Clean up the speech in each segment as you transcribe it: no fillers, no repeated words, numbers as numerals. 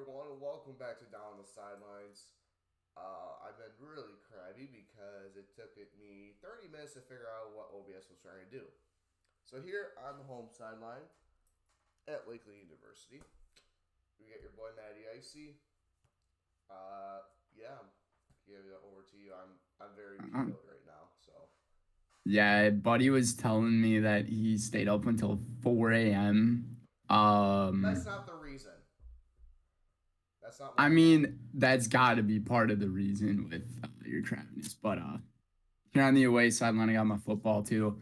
everyone, and welcome back to Down the Sidelines. I've been really crabby because it took me 30 minutes to figure out what OBS was trying to do. So here on the home sideline at Lakeland University, we get your boy Matty Icy. Uh, yeah, give it over to you. I'm very Uh, PO'd right now, so Yeah, buddy was telling me that he stayed up until 4 a.m. that's Um, not the reason. That's not I why. mean, that's got to be part of the reason with your crabbiness. But here on the away sideline, I got my football too.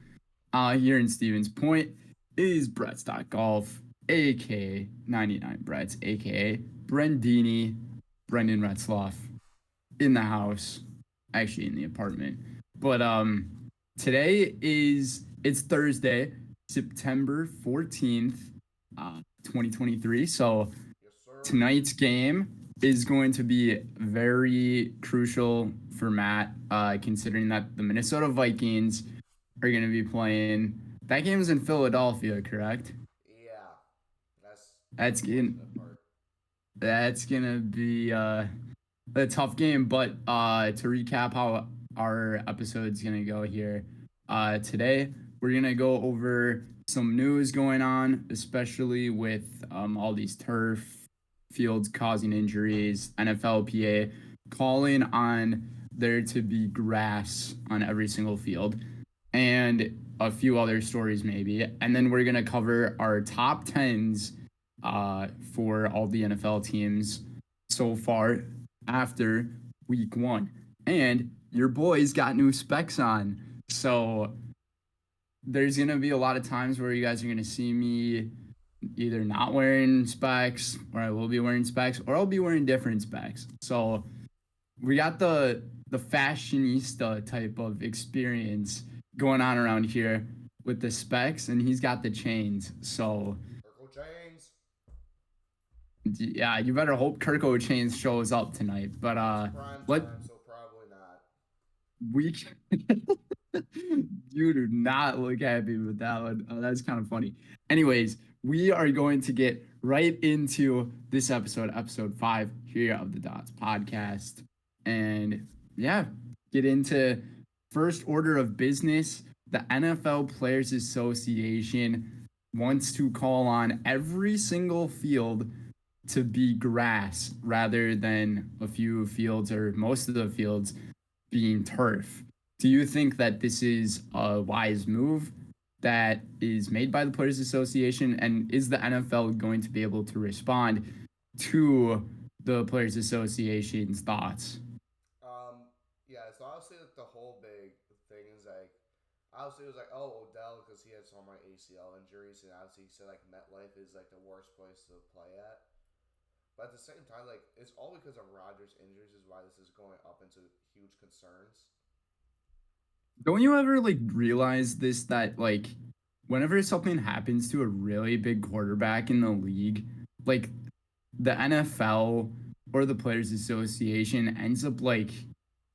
Here in Stevens Point is Brett's Golf, aka 99 Brett's, aka Brendini, Brendan Retzloff, in the house, actually in the apartment. But today it's Thursday, September 14th, 2023. So Yes, sir. tonight's game is going to be very crucial for Matt, considering that the Minnesota Vikings are going to be playing. That game's in Philadelphia, correct? Yeah, that's the That's going unfortunate part. that's gonna be a tough game. But to recap how our episode's gonna go here, today we're gonna go over some news going on, especially with all these turf fields causing injuries, NFLPA calling on there to be grass on every single field, and a few other stories maybe. And then we're gonna cover our top tens for all the NFL teams so far after week one. And your boys got new specs on. So there's going to be a lot of times where you guys are going to see me either not wearing specs, or I will be wearing specs, or I'll be wearing different specs. So we got the fashionista type of experience going on around here with the specs, and he's got the chains. So Circle chains. yeah, you better hope Kirko Chains shows up tonight. But It's prime let time, so probably not. we you do not look happy with that one. That's kind of funny. Anyways, we are going to get right into this episode, episode 5 here of the Dots podcast. And yeah, get into first order of business. The NFL Players Association wants to call on every single field to be grass rather than a few fields or most of the fields being turf. Do you think that this is a wise move that is made by the Players Association? And is the NFL going to be able to respond to the Players Association's thoughts? Um, yeah, so obviously like, the whole big thing is like, obviously it was like, oh, Odell, because he had so many ACL injuries, and obviously he said like MetLife is like the worst place to play at. But at the same time, like, it's all because of Rodgers' injuries is why this is going up into huge concerns. Don't you ever like realize this that like whenever something happens to a really big quarterback in the league, like the NFL or the Players Association ends up like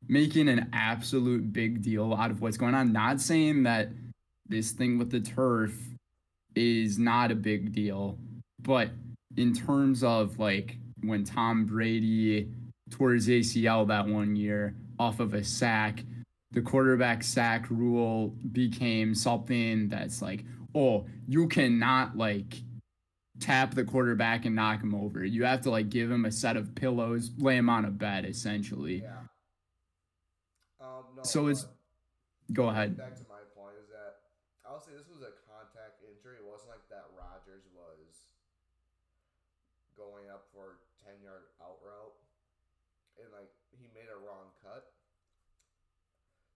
making an absolute big deal out of what's going on. Not saying that this thing with the turf is not a big deal, but in terms of like when Tom Brady tore his ACL that one year off of a sack, the quarterback sack rule became something that's like, oh, you cannot like tap the quarterback and knock him over. You have to like give him a set of pillows, lay him on a bed essentially. Yeah. No, So it's but go getting ahead. back to my point is that I'll say this was a contact injury. It wasn't like that Rodgers was going up for 10-yard out route and like he made a wrong cut.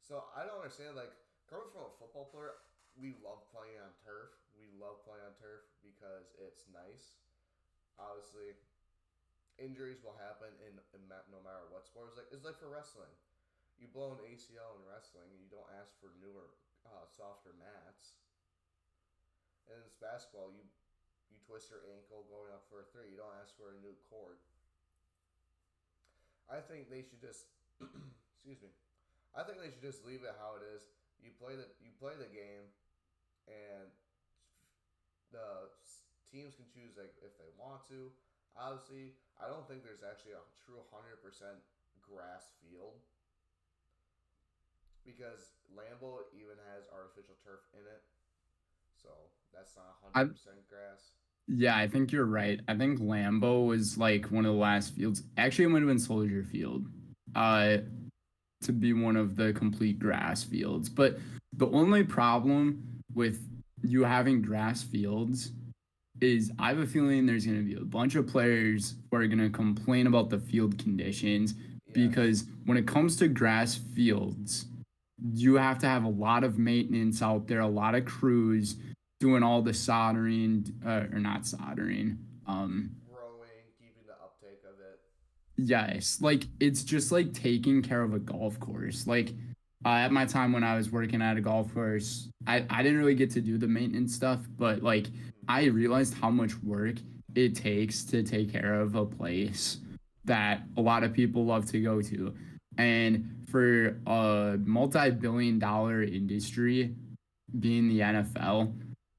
So I don't understand. Like coming from a football player, we love playing on turf. We love playing on turf because it's nice. Obviously, injuries will happen in no matter what sport. It's like for wrestling. You blow an ACL in wrestling, and you don't ask for newer, softer mats. And in this basketball, you twist your ankle going up for a three. You don't ask for a new court. I think they should just excuse me. I think they should just leave it how it is. You play the game, and the teams can choose like if they want to. Obviously, I don't think there's actually a true 100% grass field because Lambeau even has artificial turf in it, so that's not I 100% grass. Yeah, I think you're right. I think Lambeau was like one of the last fields. Actually, it might have been Soldier Field, uh, to be one of the complete grass fields. But the only problem with you having grass fields is I have a feeling there's going to be a bunch of players who are going to complain about the field conditions Yes. because when it comes to grass fields, you have to have a lot of maintenance out there, a lot of crews doing all the soldering, or not soldering. Growing, keeping the uptake of it. Yes, like it's just like taking care of a golf course. Like at my time when I was working at a golf course, I didn't really get to do the maintenance stuff, but like Mm-hmm. I realized how much work it takes to take care of a place that a lot of people love to go to. And for a multi-billion dollar industry being the NFL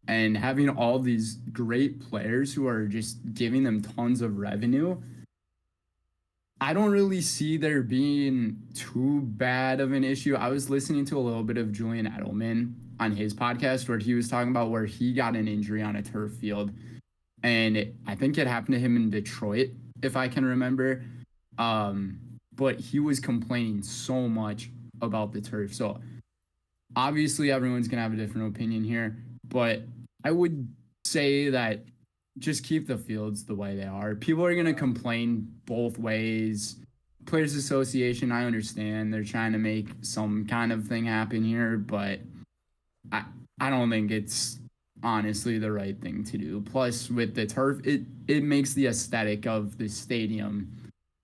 and having all these great players who are just giving them tons of revenue, I don't really see there being too bad of an issue. I was listening to a little bit of Julian Edelman on his podcast where he was talking about where he got an injury on a turf field. I think it happened to him in Detroit, if I can remember. Um, but he was complaining so much about the turf. So obviously, everyone's going to have a different opinion here. But I would say that just keep the fields the way they are. People are going to Yeah. complain both ways. Players Association, I understand they're trying to make some kind of thing happen here, but I I don't think it's honestly the right thing to do. Plus, with the turf, it makes the aesthetic of the stadium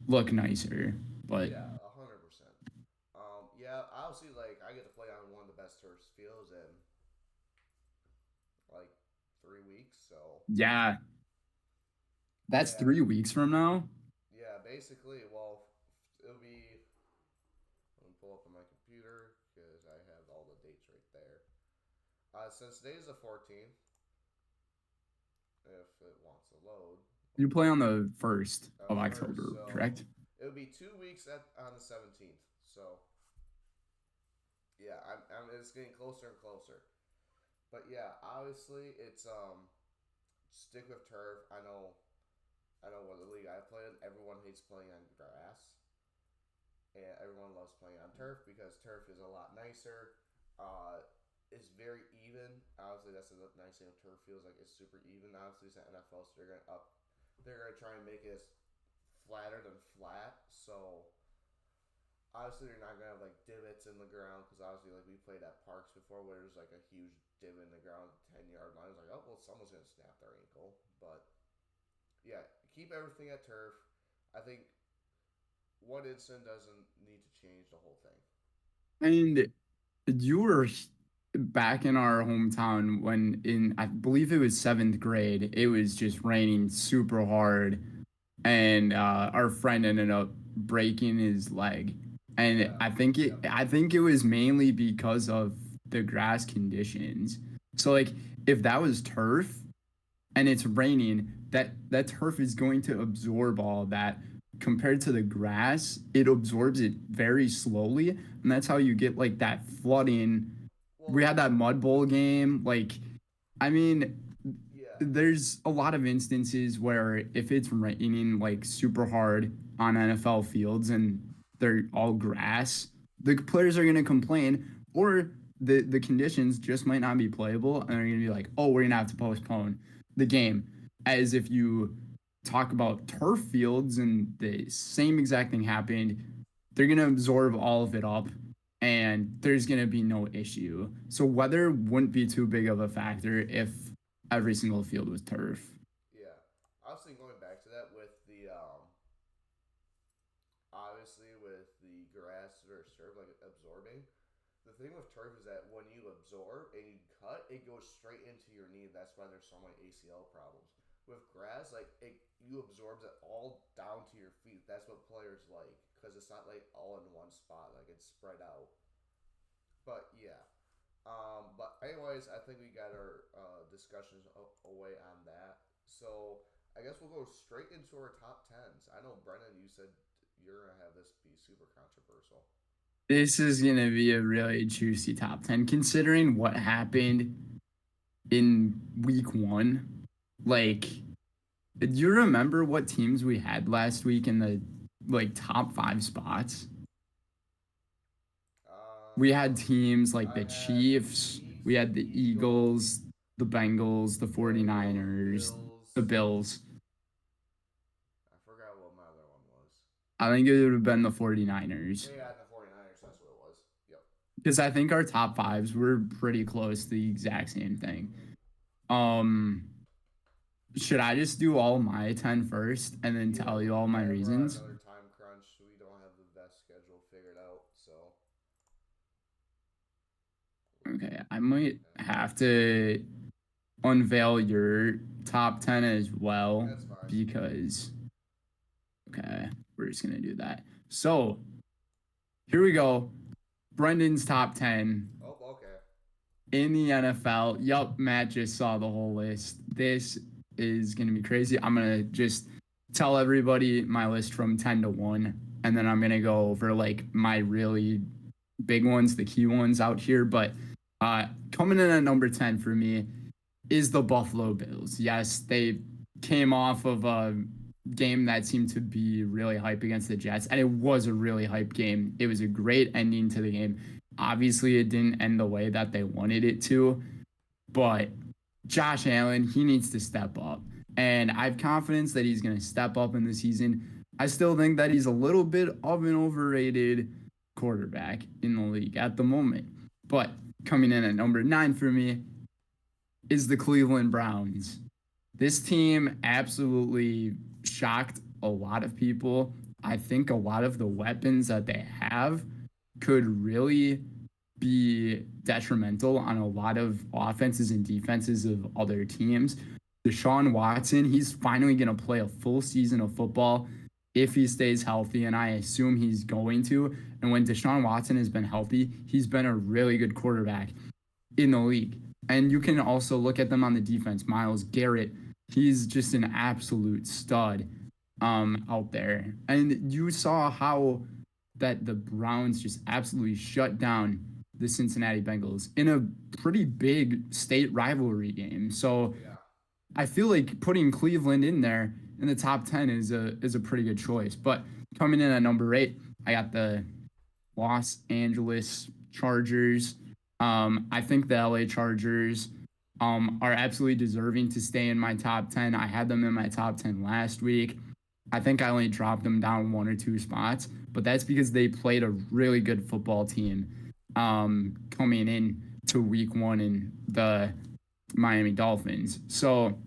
look nicer. But Yeah, 100%. Yeah, obviously, like I get to play on one of the best turf fields in like 3 weeks. So yeah, that's yeah, 3 weeks from now. yeah. Basically, well, it'll be. Let me pull up on my computer because I have all the dates right there. Since today is the 14th, if it wants to load, You play on the 1st of first, October, so correct? it'll be 2 weeks on the 17th. So yeah, it's getting closer and closer. But yeah, obviously it's stick with turf. I know what the league I play in. Everyone hates playing on grass, and everyone loves playing on turf because turf is a lot nicer. Uh, it's very even. Obviously, that's the nice thing of turf feels like it's super even. Obviously, it's the NFL, so they're gonna try and make it as flatter than flat. So obviously, they're not gonna have like divots in the ground because obviously, like we played at parks before where there's like a huge divot in the ground, 10-yard line. It's like, oh well, someone's gonna snap their ankle. But yeah, keep everything at turf. I think one incident doesn't need to change the whole thing. And you were back in our hometown when in I believe it was seventh grade. It was just raining super hard, and our friend ended up breaking his leg. And Yeah. Yep. I think it was mainly because of the grass conditions. So like if that was turf, and it's raining, that turf is going to absorb all of that. Compared to the grass, it absorbs it very slowly, and that's how you get like that flooding. We Well, had that mud bowl game. Like, I mean, yeah. there's a lot of instances where if it's raining like super hard on NFL fields and they're all grass, the players are going to complain, or the conditions just might not be playable, and they're going to be like, oh, we're going to have to postpone the game. As if you talk about turf fields and the same exact thing happened, they're going to absorb all of it up and there's going to be no issue. So weather wouldn't be too big of a factor if every single field was turf. Yeah. Obviously, going back to that with the obviously with the grass versus turf, like absorbing. The thing with turf is that when you absorb and you cut, it goes straight into your knee. That's why there's so many ACL problems. With grass, like you absorbs it all down to your feet. That's what players like because it's not like all in one spot. Like it's spread out. But yeah. But anyways, I think we got our discussions away on that. So I guess we'll go straight into our top tens. I know, Brennan, you said you're gonna have this be super controversial. This is going to be a really juicy top 10 considering what happened in week 1. Like, do you remember what teams we had last week in the top 5 spots? We had teams like I the had the Chiefs, we Chiefs, had the the Eagles, Eagles, the Bengals, the Bengals, 49ers, the Bills. Bills. I forgot what my other one was. I think it would have been the 49ers. Yeah, the 49ers, that's what it was. Yep. Because I think our top 5s were pretty close to the exact same thing. Um, should I just do all my 10 first and then tell you all my We're on reasons? another time crunch. We don't have the best schedule figured out, so. Okay, I might have to unveil your top 10 as well That's fine. because, okay, we're just going to do that. So, here we go. Brendan's top 10 Oh, okay. in the NFL. Yup, Matt just saw the whole list. This is going to be crazy. I'm going to just tell everybody my list from 10 to 1, and then I'm going to go over like my really big ones, the key ones out here. But coming in at number 10 for me is the Buffalo Bills. Yes, they came off of a game that seemed to be really hype against the Jets, and it was a really hype game. It was a great ending to the game. Obviously, it didn't end the way that they wanted it to, but Josh Allen, he needs to step up. And I have confidence that he's going to step up in the season. I still think that he's a little bit of an overrated quarterback in the league at the moment. But coming in at number 9 for me is the Cleveland Browns. This team absolutely shocked a lot of people. I think a lot of the weapons that they have could really be detrimental on a lot of offenses and defenses of other teams. Deshaun Watson, he's finally going to play a full season of football if he stays healthy, and I assume he's going to. And when Deshaun Watson has been healthy, he's been a really good quarterback in the league. And you can also look at them on the defense. Myles Garrett, he's just an absolute stud out there. And you saw how that the Browns just absolutely shut down the Cincinnati Bengals in a pretty big state rivalry game. So Yeah. I feel like putting Cleveland in there in the top 10 is a pretty good choice. But coming in at number 8, I got the Los Angeles Chargers. I think the LA Chargers are absolutely deserving to stay in my top 10. I had them in my top 10 last week. I think I only dropped them down 1 or 2 spots, but that's because they played a really good football team coming in to week 1 in the Miami Dolphins. So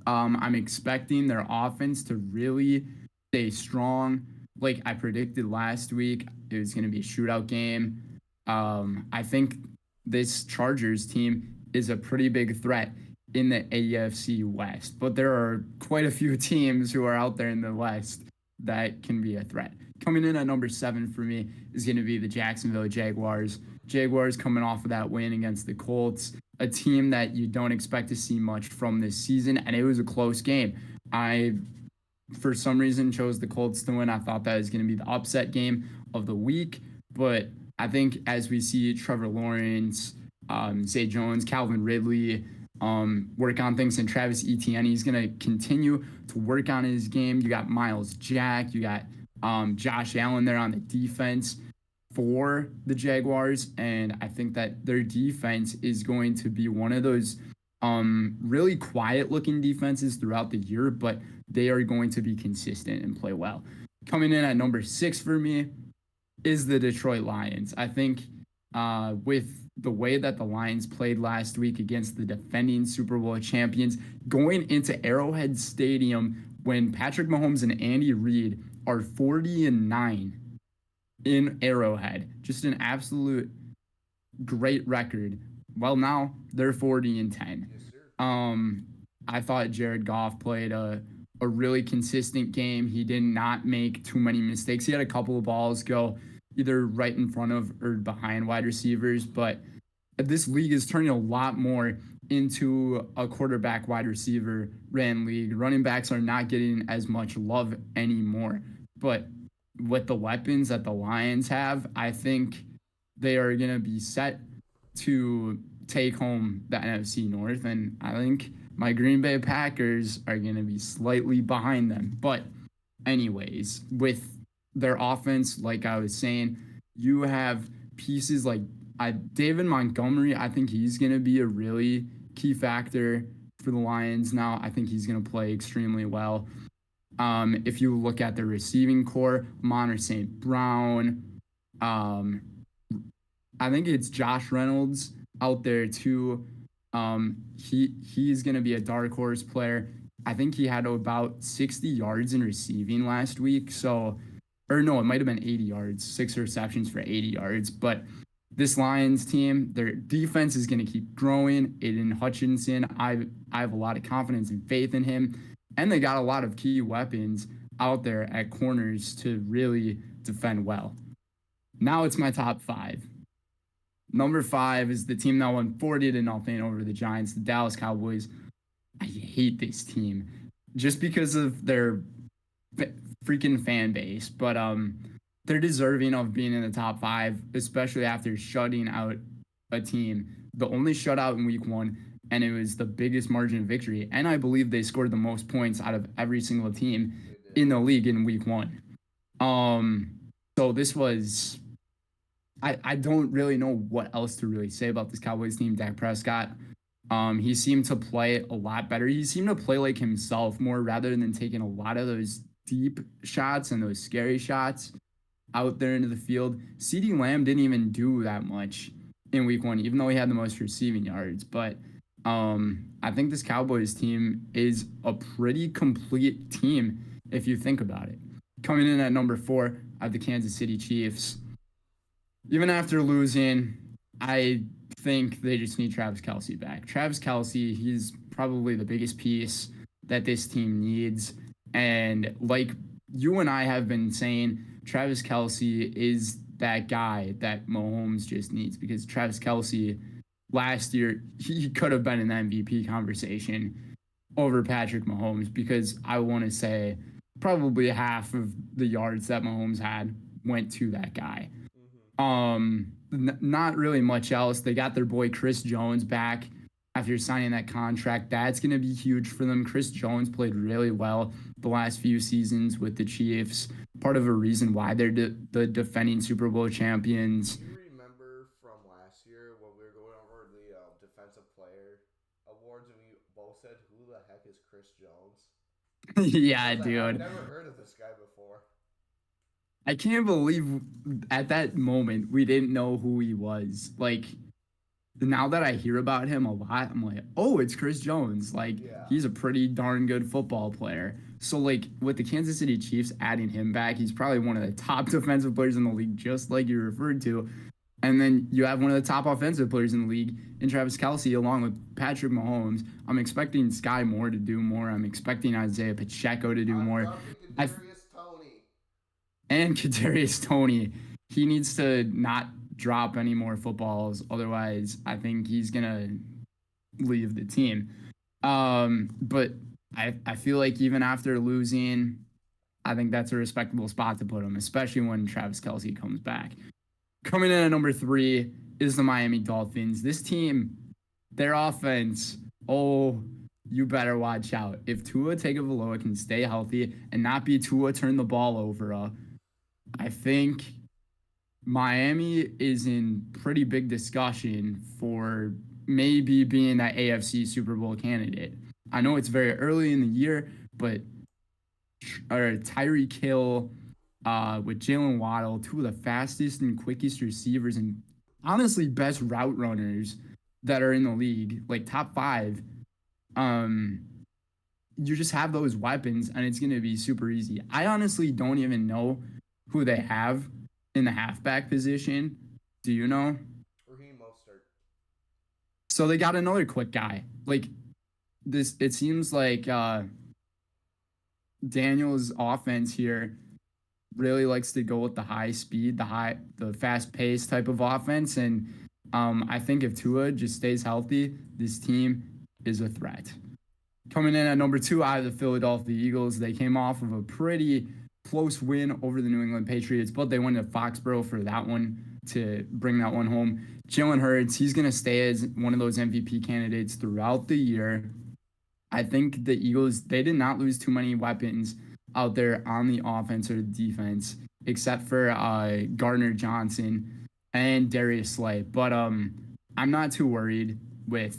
I'm expecting their offense to really stay strong. Like I predicted last week, it was going to be a shootout game. I think this Chargers team is a pretty big threat in the AFC West, but there are quite a few teams who are out there in the West that can be a threat. Coming in at number 7 for me is going to be the Jacksonville Jaguars. Jaguars coming off of that win against the Colts, a team that you don't expect to see much from this season, and it was a close game. I, for some reason, chose the Colts to win. I thought that was going to be the upset game of the week, but I think as we see Trevor Lawrence, Zay Jones, Calvin Ridley work on things, and Travis Etienne, he's going to continue to work on his game. You got Miles Jack, you got Josh Allen there on the defense for the Jaguars, and I think that their defense is going to be one of those really quiet-looking defenses throughout the year, but they are going to be consistent and play well. Coming in at number 6 for me is the Detroit Lions. I think with the way that the Lions played last week against the defending Super Bowl champions, going into Arrowhead Stadium when Patrick Mahomes and Andy Reid are 40-9 in Arrowhead, just an absolute great record. Well, now they're 40-10. Yes, sir. I thought Jared Goff played a really consistent game. He did not make too many mistakes. He had a couple of balls go either right in front of or behind wide receivers, but this league is turning a lot more into a quarterback wide receiver ran league. Running backs are not getting as much love anymore. But with the weapons that the Lions have, I think they are going to be set to take home the NFC North. And I think my Green Bay Packers are going to be slightly behind them. But, anyways, with their offense, like I was saying, you have pieces like David Montgomery. I think he's going to be a really key factor for the Lions now. I think he's going to play extremely well. If you look at the receiving core, Monter St. Brown, I think it's Josh Reynolds out there too. He's going to be a dark horse player. I think he had about 60 yards in receiving last week. So, or no, it might have been 80 yards, 6 receptions for 80 yards. But this Lions team, their defense is going to keep growing. Aiden Hutchinson, I have a lot of confidence and faith in him. And they got a lot of key weapons out there at corners to really defend well. Now it's my top 5. Number 5 is the team that won 40-0 over the Giants, the Dallas Cowboys. I hate this team just because of their freaking fan base, but they're deserving of being in the top 5, especially after shutting out a team. The only shutout in week 1, and it was the biggest margin of victory. And I believe they scored the most points out of every single team in the league in week 1. So this was, I don't really know what else to really say about this Cowboys team. Dak Prescott, he seemed to play a lot better. He seemed to play like himself more rather than taking a lot of those deep shots and those scary shots out there into the field. CeeDee Lamb didn't even do that much in week 1, even though he had the most receiving yards. But I think this Cowboys team is a pretty complete team if you think about it. Coming in at number 4, I have the Kansas City Chiefs. Even after losing, I think they just need Travis Kelce back. Travis Kelce, he's probably the biggest piece that this team needs. And like you and I have been saying, Travis Kelce is that guy that Mahomes just needs, because Travis Kelce last year, he could have been in the MVP conversation over Patrick Mahomes, because I want to say probably half of the yards that Mahomes had went to that guy. Not really much else. They got their boy Chris Jones back after signing that contract. That's going to be huge for them. Chris Jones played really well the last few seasons with the Chiefs. Part of a reason why they're the defending Super Bowl champions. Do you remember from last year when we were going over the Defensive Player Awards and we both said, who the heck is Chris Jones? Yeah, dude. I've never heard of this guy before. I can't believe at that moment we didn't know who he was. Like, now that I hear about him a lot, I'm like, oh, it's Chris Jones. Like, he's a pretty darn good football player. So, like, with the Kansas City Chiefs adding him back, he's probably one of the top defensive players in the league, just like you referred to. And then you have one of the top offensive players in the league in Travis Kelce, along with Patrick Mahomes. I'm expecting Sky Moore to do more. I'm expecting Isaiah Pacheco to do more. And Kadarius Toney, he needs to not drop any more footballs. Otherwise, I think he's going to leave the team. But I feel like even after losing, I think that's a respectable spot to put him, especially when Travis Kelce comes back. Coming in at number 3 is the Miami Dolphins. This team, their offense, oh, you better watch out. If Tua Tagovailoa can stay healthy and not be Tua turn the ball over, I think Miami is in pretty big discussion for maybe being that AFC Super Bowl candidate. I know it's very early in the year, but Tyreek Hill with Jalen Waddle, 2 of the fastest and quickest receivers and honestly best route runners that are in the league, like top 5. You just have those weapons and it's going to be super easy. I honestly don't even know who they have in the halfback position. Do you know? Raheem Mostert. So they got another quick guy. Like this, it seems like Daniel's offense here really likes to go with the high speed, the fast pace type of offense. And I think if Tua just stays healthy, this team is a threat. Coming in at number two, I have the Philadelphia Eagles. They came off of a pretty close win over the New England Patriots, but they went to Foxborough for that one to bring that one home. Jalen Hurts, he's going to stay as one of those MVP candidates throughout the year. I think the Eagles, they did not lose too many weapons out there on the offense or defense, except for Gardner Johnson and Darius Slay. But I'm not too worried with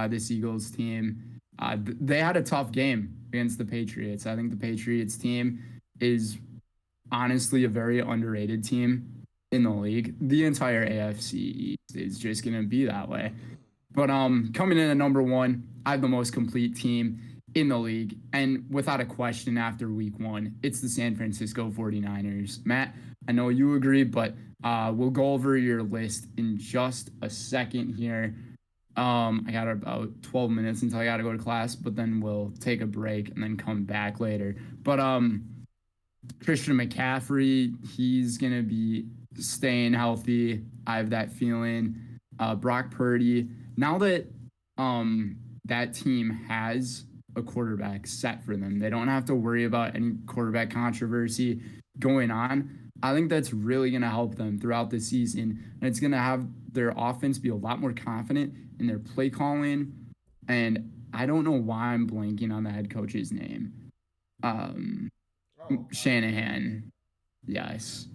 this Eagles team. They had a tough game against the Patriots. I think the Patriots team is honestly a very underrated team in the league. The entire AFC East is just going to be that way. But coming in at number one, I have the most complete team in the league. And without a question, after week one, it's the San Francisco 49ers. Matt, I know you agree, but we'll go over your list in just a second here. I got about 12 minutes until I got to go to class, but then we'll take a break and then come back later. But Christian McCaffrey, he's going to be staying healthy. I have that feeling. Brock Purdy, now that that team has a quarterback set for them, they don't have to worry about any quarterback controversy going on. I think that's really going to help them throughout the season. And it's going to have their offense be a lot more confident in their play calling. And I don't know why I'm blanking on the head coach's name. Um, Shanahan. Yes.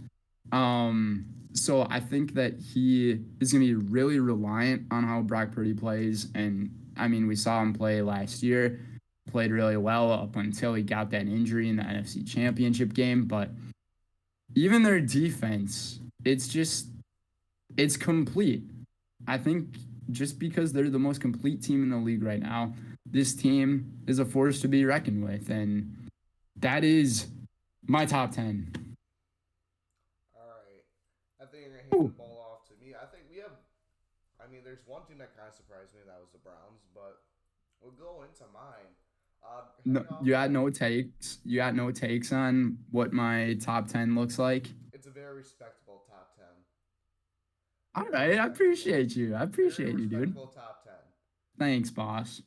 So I think that he is going to be really reliant on how Brock Purdy plays. And I mean, we saw him play last year, played really well up until he got that injury in the NFC Championship game. But even their defense, it's complete. I think just because they're the most complete team in the league right now, this team is a force to be reckoned with. And that is my top 10. All right. I think you're gonna hand the ball off to me. I think we have. I mean, there's one team that kind of surprised me. That was the Browns, but we'll go into mine. No, Heading off you had at no takes. You had no takes on what my top 10 looks like. it's a very respectable top 10. All Very right, I respectable. appreciate you. I Very appreciate you, dude. respectable top 10. Thanks, boss.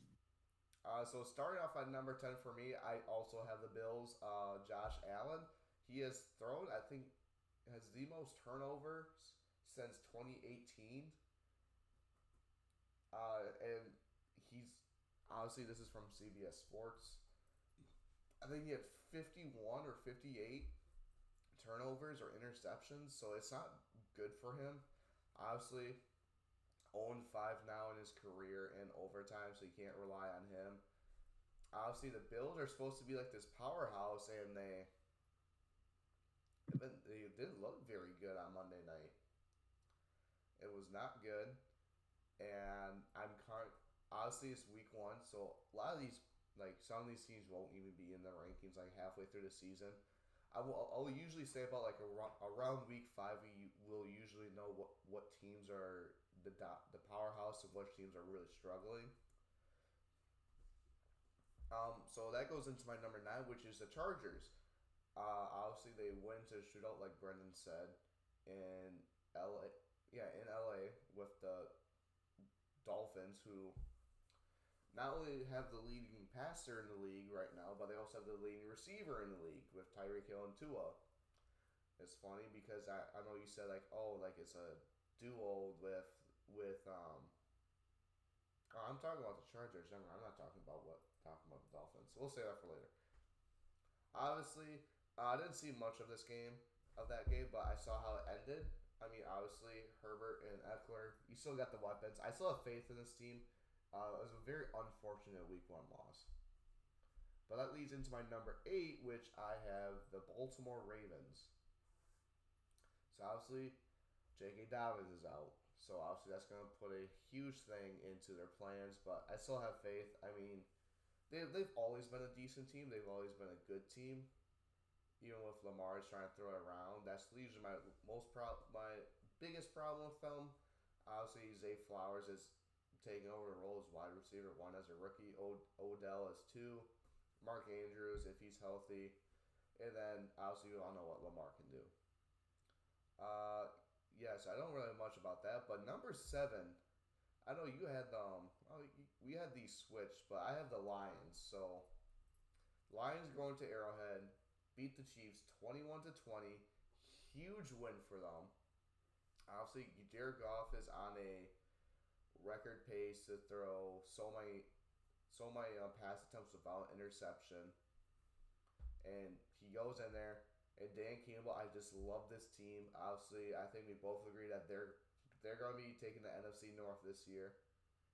So starting off at number 10 for me, I also have the Bills. Josh Allen. He has thrown, I think, has the most turnovers since 2018. And he's honestly, this is from CBS Sports. I think he had 51 or 58 turnovers or interceptions, so it's not good for him. Obviously, 0-5 now in his career in overtime, so you can't rely on him. Obviously, the Bills are supposed to be like this powerhouse, and they didn't look very good on Monday night. It was not good, and obviously it's week one, so a lot of these some of these teams won't even be in the rankings like halfway through the season. I'll usually say about like around week five we will usually know what teams are the powerhouse and which teams are really struggling. So that goes into my number nine, which is the Chargers. Obviously they went to shootout like Brenden said in LA. Yeah, in LA with the Dolphins, who not only have the leading passer in the league right now, but they also have the leading receiver in the league with Tyreek Hill and Tua. It's funny because I know you said like it's a duo with. Oh, I'm talking about the Chargers. I'm not talking about the Dolphins. We'll say that for later. Obviously, I didn't see much of that game, but I saw how it ended. I mean, obviously, Herbert and Eckler, you still got the weapons. I still have faith in this team. It was a very unfortunate week one loss. But that leads into my number eight, which I have the Baltimore Ravens. So obviously, J.K. Dobbins is out. So obviously, that's going to put a huge thing into their plans. But I still have faith. I mean, they've always been a decent team. They've always been a good team. Even with Lamar trying to throw it around, that's usually my biggest problem with them. Obviously, Zay Flowers is taking over the role as wide receiver one as a rookie. Odell as two. Mark Andrews if he's healthy, and then obviously we all know what Lamar can do. Uh, yes, I don't really know much about that. But number seven, I know you had we had these switched, but I have the Lions. So Lions going to Arrowhead, beat the Chiefs 21-20. Huge win for them. Obviously, Jared Goff is on a record pace to throw so many pass attempts without interception, and he goes in there. And Dan Campbell, I just love this team. Obviously, I think we both agree that they're going to be taking the NFC North this year.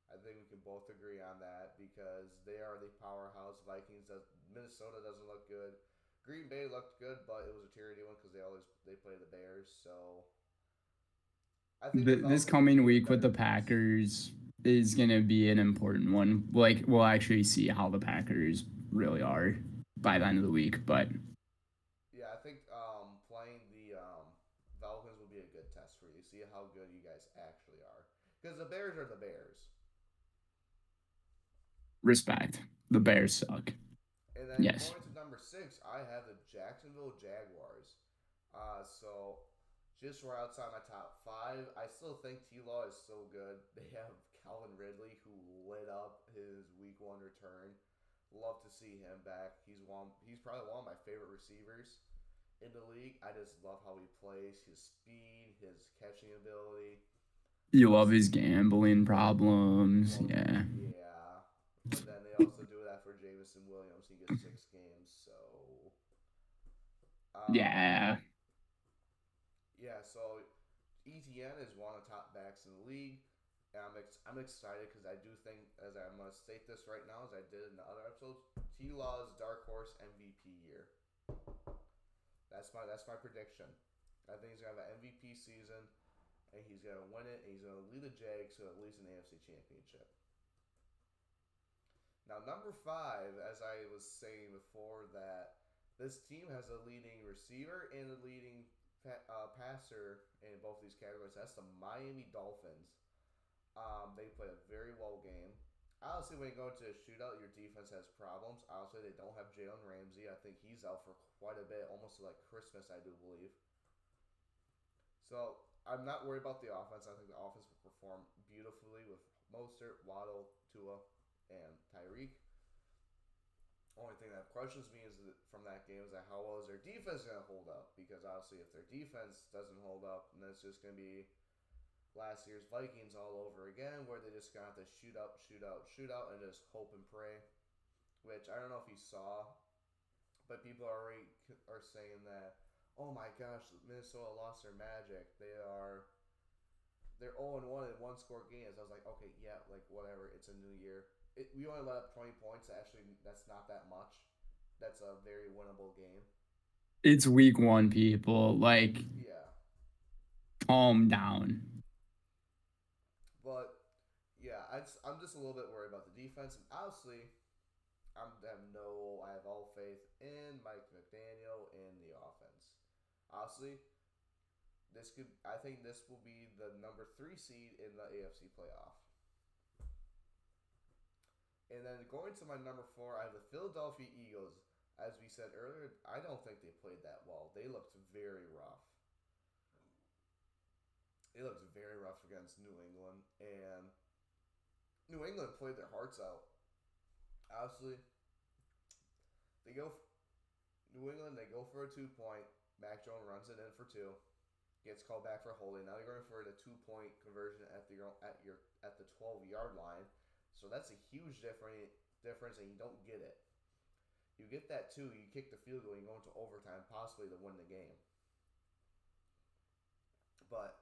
I think we can both agree on that because they are the powerhouse. Minnesota doesn't look good. Green Bay looked good, but it was a charity one because they play the Bears. So I think the This Falcons will coming be a week with better the piece. Packers is gonna be an important one. Like we'll actually see how the Packers really are by the end of the week. But Yeah, I think playing the Falcons will be a good test for you. See how good you guys actually are. Because the Bears are the Bears. respect. The Bears suck. And then Yes. going to number six, I have the Jacksonville Jaguars. So just right outside my top five. I still think T Law is so good. They have Calvin Ridley who lit up his week one return. Love to see him back. He's probably one of my favorite receivers in the league. I just love how he plays, his speed, his catching ability. You Love love his seeing gambling problems. well, Yeah. yeah. But then they also do that for Jamison Williams. He gets 6 games. So, um, Yeah. yeah. So ETN is one of the top backs in the league. And I'm excited because I do think, as I'm gonna state this right now, as I did in the other episodes, T Law's dark horse MVP year. That's my prediction. I think he's gonna have an MVP season, and he's gonna win it, and he's gonna lead the Jags to at least an AFC Championship. Now, number five, as I was saying before, that this team has a leading receiver and a leading passer in both these categories. That's the Miami Dolphins. They play a very well game. Honestly, when you go into a shootout, your defense has problems. Honestly, they don't have Jalen Ramsey. I think he's out for quite a bit, almost like Christmas, I do believe. So I'm not worried about the offense. I think the offense will perform beautifully with Mostert, Waddle, Tua, and Tyreek. Only thing that questions me is from that game is that how well is their defense going to hold up? Because obviously, if their defense doesn't hold up, then it's just going to be last year's Vikings all over again, where they just got to shoot out, shoot out, shoot out, and just hope and pray. Which I don't know if you saw, but people are saying that, oh my gosh, Minnesota lost their magic. They're 0-1 in one score games. I was like, okay, yeah, like whatever. It's a new year. We only let up 20 points. Actually, that's not that much. That's a very winnable game. It's week one, people. Like, Yeah, calm down. but yeah, I'm just a little bit worried about the defense, and obviously, I have all faith in Mike McDaniel in the offense. Honestly, I think this will be the number three seed in the AFC playoff. And then going to my number four, I have the Philadelphia Eagles. As we said earlier, I don't think they played that well. They looked very rough. They looked very rough against New England, and New England played their hearts out. Obviously, they go New England. They go for a 2 point. Mac Jones runs it in for two. Gets called back for holding. Now you're going for the 2 point conversion at the 12-yard line. So that's a huge difference, and you don't get it. You get that two, you kick the field goal, you go into overtime, possibly to win the game. But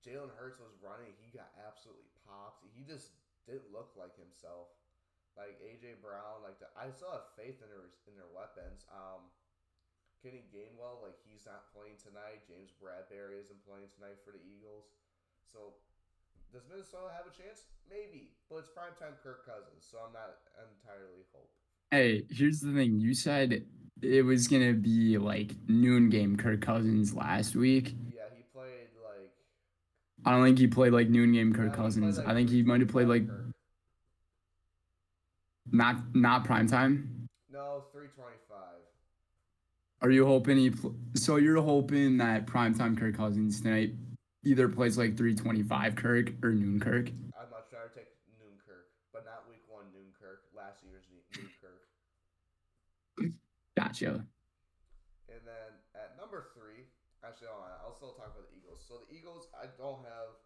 Jalen Hurts was running, he got absolutely popped. He just didn't look like himself. Like AJ Brown, I still have faith in their weapons. Kenny Gainwell, like he's not playing tonight. James Bradbury isn't playing tonight for the Eagles. So does Minnesota have a chance? Maybe, but it's primetime Kirk Cousins, so I'm not entirely hope. Hey, here's the thing. You said it was gonna be like noon game Kirk Cousins last week. Yeah, he played like I don't think he played like noon game Kirk he played Cousins. I like think he might have played 3:25 like Kirk. not prime time. No, 3:25. Are you hoping so you're hoping that primetime Kirk Cousins tonight either plays like 325 Kirk or Noon Kirk. I'd much rather take Noonkirk, but not week one Noonkirk. Last year's Noonkirk. Gotcha. And then at number three, actually, I'll still talk about the Eagles. So the Eagles, I don't have.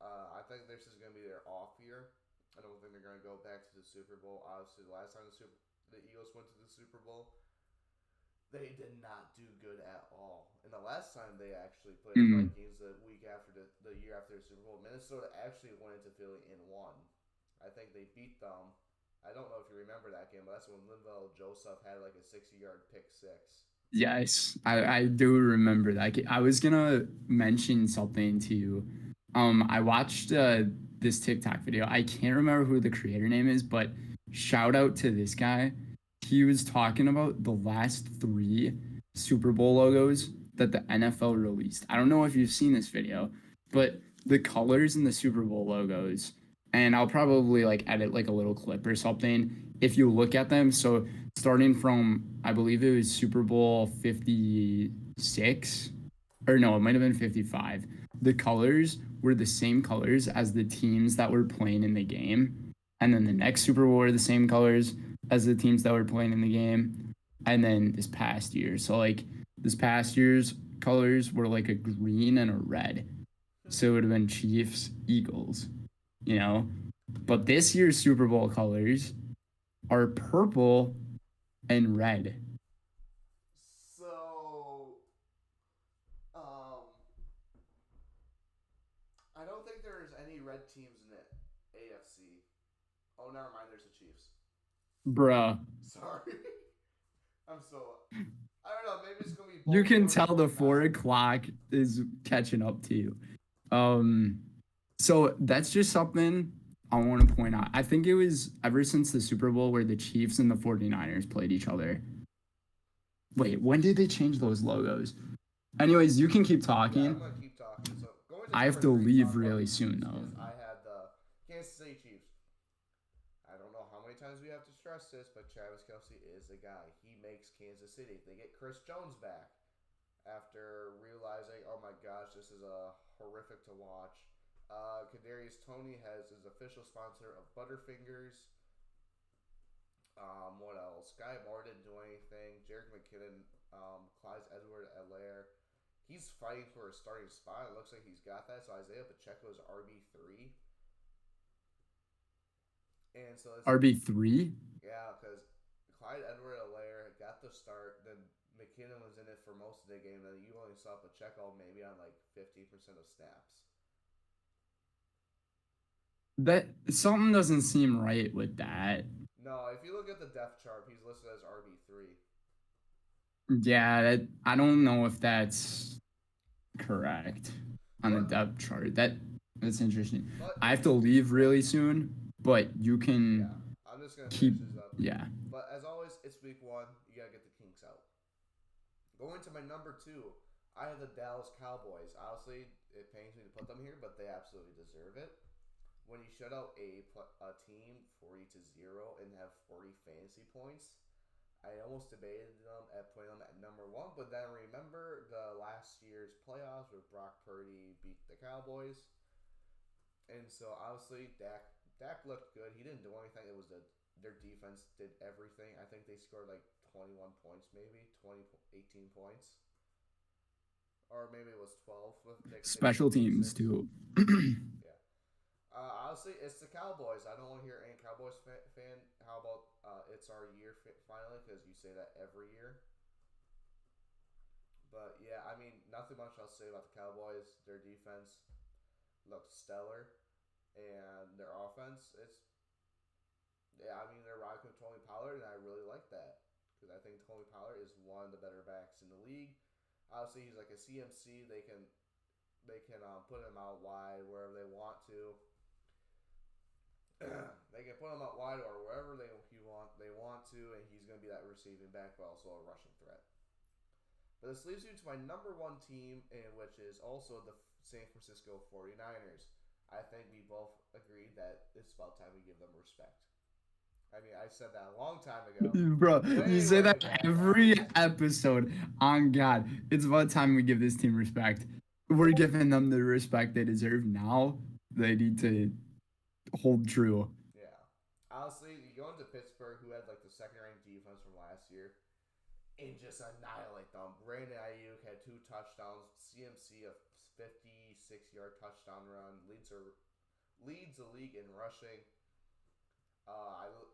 I think this is going to be their off year. I don't think they're going to go back to the Super Bowl. Obviously, the last time the Eagles went to the Super Bowl, they did not do good at all. And the last time they actually played the Mm. Vikings the week after the year after the Super Bowl, Minnesota actually went into Philly and won. I think they beat them. I don't know if you remember that game, but that's when Linval Joseph had like a 60-yard pick six. Yes, I do remember that. I was gonna mention something to you. I watched this TikTok video. I can't remember who the creator name is, but shout out to this guy. He was talking about the last three Super Bowl logos that the NFL released. I don't know if you've seen this video, but the colors in the Super Bowl logos, and I'll probably like edit like a little clip or something if you look at them. So starting from I believe it was Super Bowl 56 or no, it might have been 55. The colors were the same colors as the teams that were playing in the game. And then the next Super Bowl were the same colors as the teams that were playing in the game. And then this past year. So like this past year's colors were like a green and a red. So it would have been Chiefs, Eagles, you know. But this year's Super Bowl colors are purple and red. So, um, I don't think there's any red teams in the AFC. Oh, never mind. There's the Chiefs. Bruh. Sorry, I'm so. I don't know. Maybe it's gonna be You can Baltimore tell the 49ers. 4 o'clock is catching up to you. Um, so that's just something I want to point out. I think it was ever since the Super Bowl where the Chiefs and the 49ers played each other. Wait, when did they change those logos? Anyways, you can keep Yeah, I'm talking. gonna keep talking. So going to I have number to three, leave talk about really the soon, Chiefs, though. is I had the Kansas City Chiefs. I don't know how many times we have to stress this, but Travis Kelsey is the guy. He makes Kansas City. They get Chris Jones back after realizing, oh my gosh, this is horrific to watch. Kadarius Toney has his official sponsor of Butterfingers. What else? Sky Moore didn't do anything. Jerick McKinnon, Clyde Edward-Helaire. He's fighting for a starting spot. It looks like he's got that. So Isaiah Pacheco is RB3. And so it's, RB3? yeah, because Clyde Edward-Helaire got the start. Then McKinnon was in it for most of the game. Then you only saw Pacheco maybe on like 50% of snaps. That something doesn't seem right with that. No, if you look at the depth chart, he's listed as RB3. Yeah, I don't know if that's correct on the But depth chart. That's interesting. but I if have to leave really soon, but you can yeah, I'm just gonna keep finish this up. yeah. But as always, it's week one. You gotta get the kinks out. Going to my number two, I have the Dallas Cowboys. Honestly, it pains me to put them here, but they absolutely deserve it. When you shut out a team 40-0 and have 40 fantasy points, I almost debated them at putting them at number one, but then remember the last year's playoffs where Brock Purdy beat the Cowboys, and so obviously Dak looked good. He didn't do anything. It was their defense did everything. I think they scored like 21 points, maybe 20, 18 points, or maybe it was 12 with Nick Saban Special teams 26. too. Yeah. Honestly, it's the Cowboys. I don't want to hear any Cowboys fan. How about it's our year finally? Because you say that every year. But yeah, I mean, nothing much I'll say about the Cowboys. Their defense looks stellar, and their offense, it's yeah. I mean, they're rocking with Tony Pollard, and I really like that because I think Tony Pollard is one of the better backs in the league. Obviously, he's like a CMC. They can put him out wide wherever they want to. They can put him out wide or wherever they want to, and he's going to be that receiving back, but also a rushing threat. But this leads you to my number one team, which is also the San Francisco 49ers. I think we both agreed that it's about time we give them respect. I mean, I said that a long time ago. Bro, you say Way that back every when. episode. On God, it's about time we give this team respect. we're giving them the respect they deserve now. They need to hold true. Yeah. Honestly, you go into Pittsburgh, who had like the second ranked defense from last year, and just annihilate them. Branden Ayuk had 2 touchdowns. CMC a 56-yard touchdown run leads the league in rushing.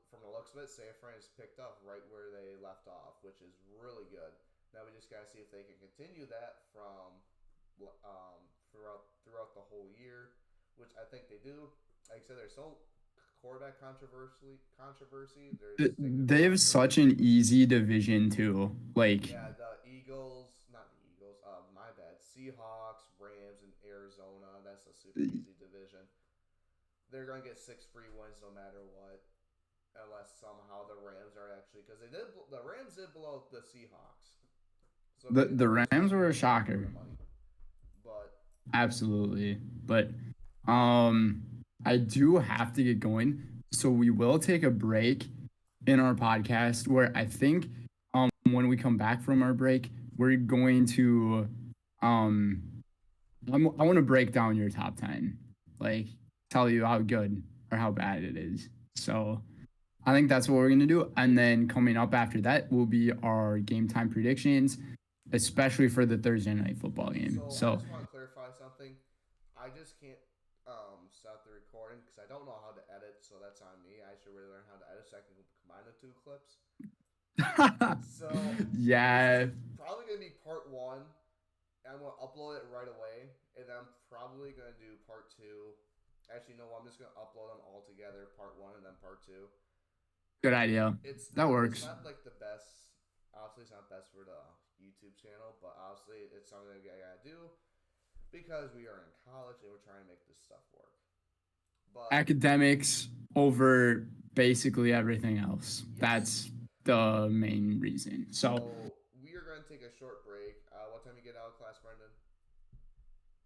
From the looks of it, San Fran has picked up right where they left off, which is really good. Now we just gotta see if they can continue that from throughout the whole year, which I think they do. Like I said, there's no quarterback controversy. They're sticking to the They have run game. such an easy division too. Like Yeah, the Eagles, not the Eagles. My bad. Seahawks, Rams, and Arizona. That's a super easy division. They're gonna get 6 free wins no matter what, unless somehow the Rams are actually because the Rams did blow the Seahawks, so maybe the the Rams Rams might be were a able to get shocker. their money. But Absolutely. But um I do have to get going. So we will take a break in our podcast where I think when we come back from our break, we're going to um I want to break down your top 10. Like tell you how good or how bad it is. So I think that's what we're going to do. And then coming up after that will be our game time predictions, especially for the Thursday night football game. so I So just want to clarify something. I just can't stop the recording because I don't know how to edit, so that's on me. I should really learn how to edit so I can combine the two clips. So this is yeah, probably gonna be part one. I'm gonna upload it right away, and then I'm probably gonna do part two. Actually, no, I'm just gonna upload them all together, part one and then part two. good idea. It's That not it's works. not like the best. Obviously, it's not best for the YouTube channel, but obviously, it's something that I gotta do because we are in college and we're trying to make this stuff work. But Academics over basically everything else. yes, That's the main reason. So, so we are gonna take a short break. What time you get out of class, Brendan?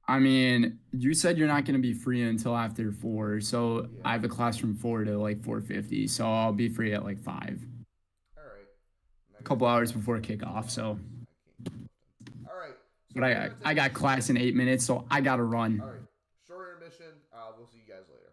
I mean, you said you're not going to be free until after 4. So, I Yeah. have a class from 4 to like 4:50. So, I'll be free at like 5. All right. And I A got couple hours class before in 2 kickoff. So, hours. I can't keep up then. All right. So but we are gonna I take a got class in 8 minutes, so I got to run. all right short intermission. We'll see you guys later.